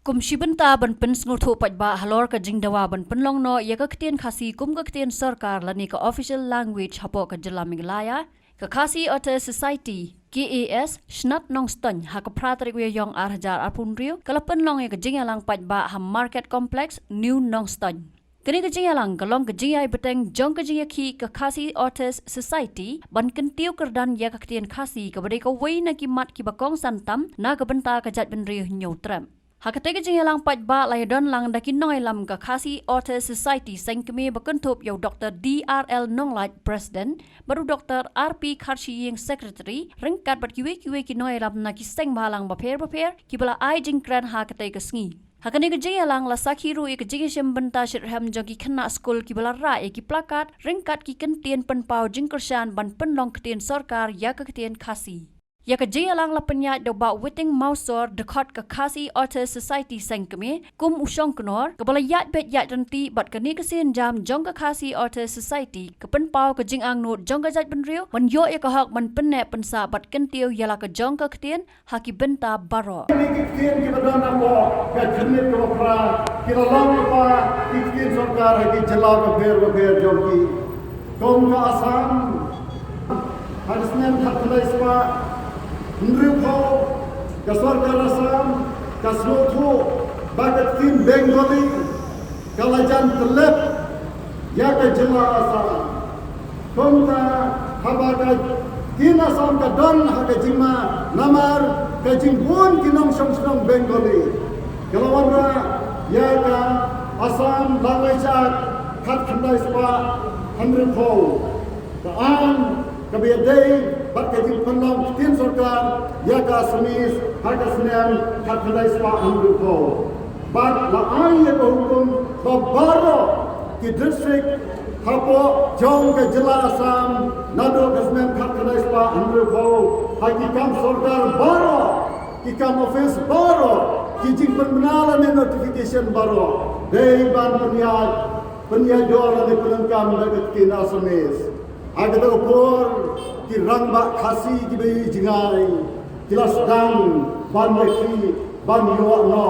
kum shibenta ban pen ngurtho Paidbah halor ka Dawa ban Pynlong no ya ka Ktien Khasi kum ka Ktien sarkar lani ka official language hapo ka jila Meghalaya ka Khasi Atiar society KAS snat Nongstoiñ ha ka pratrik we yong arhajar arpunrio kala Pynlong ya ka Jingïalang Paidbah ha market complex new Nongstoiñ kini ka Jingïalang kalong ka Jingïai beteng jong ka Jingïaki ka Khasi Atiar society ban kentiu kerdan ya ka Ktien Khasi ka badai ka wei na kimat ki bakong santam na ka benta ka jat benrio nyotram Hakatega Jingïalang Paidbah layadon lang dakinong lam ka Khasi Atiar Society sengkemi bakentup yaw Dr. DRL Nonglait President baru Dr. RP Khasi yang Secretary ringkat bat kiwe kinong lam na kiseng balang baper kibala ai jingkran hakatega sngi Hakani ka Jingïalang la sakhiru ik Jingïalang benta shirham jong ki khana school kibala ra ki plakat ringkat ki Ktien penpau jingkershan ban Pynlong Ktien sarkar ya ka Ktien Khasi Ya ka Jingïalang la penyat doba witting mausor dekat ke Khasi Atiar Society sengkeme kum usong kenor kebala yat bet yat renti bat kani kesin jam jong ke Khasi Atiar Society ke penpau ke Jingang not jong ke jat benriu ban yo ya ka hak ban penne pensa bat kentiu yala ke jong ke Ktien haki benta baro Ini Ktien ki badan apa ke khnit ko pra ki long pa ki Ktien sarkar haki jala ke ber jong ki kom ka asam harisnen khathlai spa Nriupo, kasarkar Assam, kasrotu, bagat Ktien Bengali, kalajan telep, ya ke jila Assam. Komta habaga Ktien Assam ka don haka jima namar ka jingbun kinong song Bengali. Kalawandra ya ka Assam langaisak khat khandai spa Nriupo. Kaan kabiadai bat kajing Pynlong Ktien sarkar ya ka semis harga senem kat kedai spa Nongstoiñ bat la ai ya hukum babaro ki distrik hapo jong ke jila Assam nado ke senem kat kedai spa Nongstoiñ haki kam sarkar baro ki kam office baro ki jing penbenalan notification baro dei ban penyat dola ni pelengkam dekat kina semis agak ukur ki rangba Khasi ki bayi jingai kilas dang ban leki ban yo no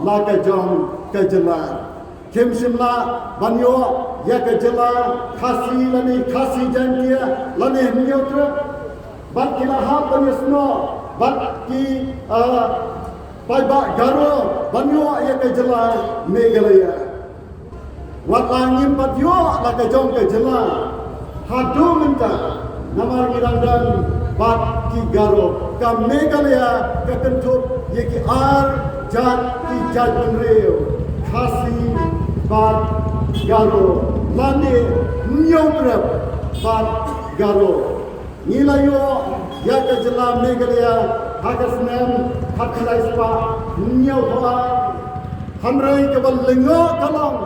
la ka jong ka jela kem simla ban yo ya ka jela Khasi jantia lani nyotra bat kila ha ban yesno bat ki Paidbah garo ban yo ya ka jela Meghalaya wat langim bat yo la ka jong ka jela hadu minta namar girangdan bat ki garo ka Meghalaya ka kentup ye ki ar jat ki jat benreu Khasi bat garo lane nyokrep bat garo nilayo ya ka jela Meghalaya hagas nem hakhlai spa nyotwa hamrai ke balengo kalong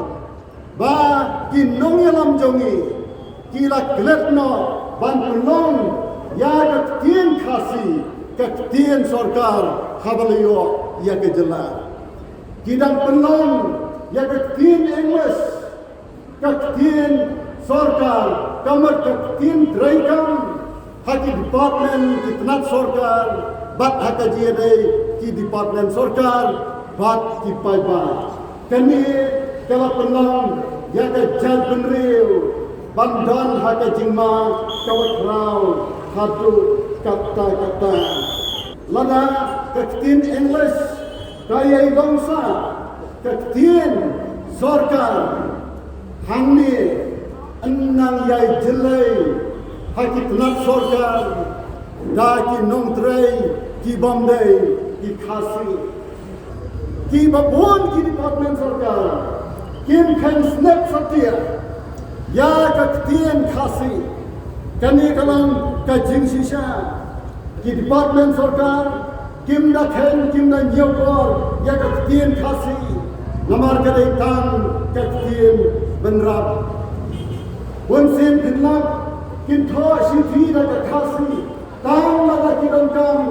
ba ki Nongyalam jongi kila kletno ban Pynlong ya ka Ktien Khasi ka Ktien sarkar habaliyo ya ke jela kidang Pynlong ya ka Ktien English ka Ktien sarkar kamar ka Ktien Draikam haki department ki tenat sarkar bat haka jiade ki department sarkar bat ki Paidbah kani kala Pynlong ya ka jat benriu Bandan haka jingma kawat rau hatu kata lana ka Ktien English kaya bangsa ka Ktien sarkar hangni annang yai jelai haki tenat sarkar da ki Nongstoiñ ki Bombay ki Khasi ki babon ki department sarkar kim kan snap satia ya ka Ktien Khasi kani kalang ka Jingshisha ki department sarkar kim da nyokor ya ka Ktien Khasi namar ka tang ka Ktien benrap Wonsin Pynlong kin tho sithi da ka Khasi tang la ki dongkam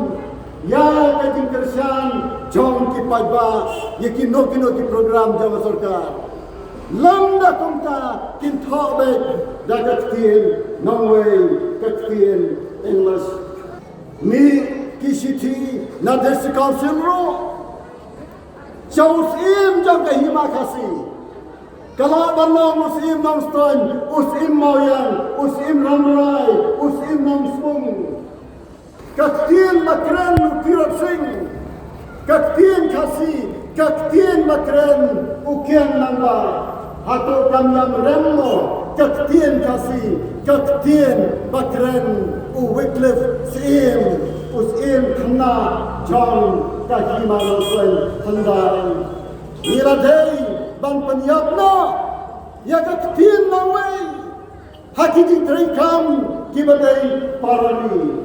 ya ka jingkershan jong ki Paidbah ye ki no ki program jong sarkar Lambda kumta kin thobek da Ktien Nongway Ktien English ni kisiti na desi council ro Jauh sim jauh ke hima Khasi. Kalau Pynlong usim Nongstoiñ, usim Mauyang, usim Ramrai, usim Nongstoiñ. Ktien makren ukirot sing. Ktien Khasi, Ktien makren ukian namba. Hato kamyam remmo, Ktien Khasi, Ktien makren uwiklif sim, usim khna jong kahima Nongstoiñ handai. Niradei ban penyapna ya Ktien nawai hakiki terikam kibadai parani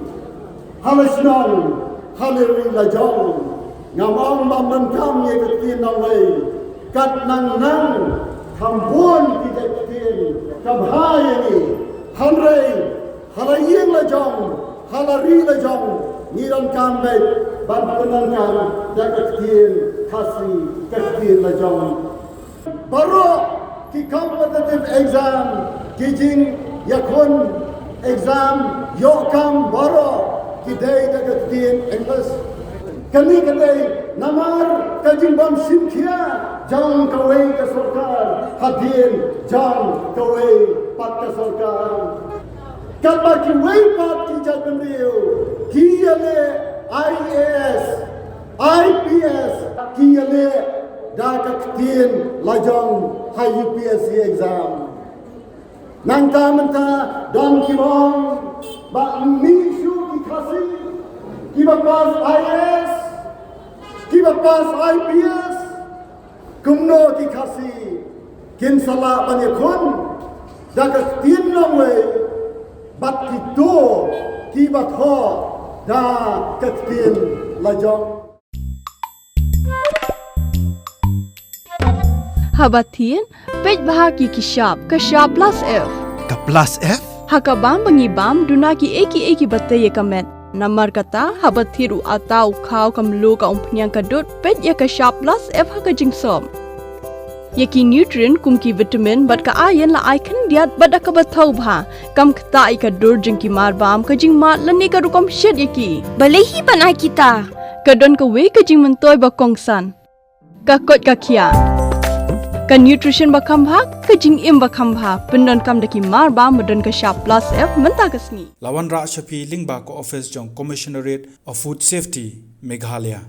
halasnong haleri lajong ngamong bambankam ya Ktien nawai kat nang kambun kita Ktien kabhayani hanrei halaying lajong halari lajong niran kambet ban penangkan ya Ktien Khasi Ktien lajong baru ki competitive exam kijing yakun exam yokam baru ki day dagat Ktien English kani kadai namar kajing bam simkhia jang kawai ka sarkar hadin jang kawai pat ka sarkar kaba ki wai pat ki jagan riu ki ale IAS IPS ki ale Dak Ktien lajong hai UPSC exam. Nang menta dan kibong ba mishu ki Khasi kiba pas IAS kiba pas IPS kumno ki Khasi kin sala panyakun dak Ktien longwe bat kito kiba tho da Ktien lajong. Habatin, Paidbah ki kishap, kashap plus F. Ka plus F? Hakabam bangibam duna ki eki batay kamet. Namar kata habathiru atau kau kamlu ka umpnyang kadut pet ya kashap plus F haka jingsom. Yaki nutrient kum ki vitamin bat ka ayan la icon diat bat ka bathau bha. Kam kta i ka dur jing ki mar bam ka jing mat lani ka rukom shed yaki. Balehi banai kita. Kadon ka we ka jing mentoy ba kongsan. Ka kot ka kia. Ka nutrition bakam bha ka jing im bakam bha pendon kam daki mar ba modon ka sharp plus F menta kasni Lawan Ra Shapi Lingba ko office jong Commissionerate of Food Safety Meghalaya.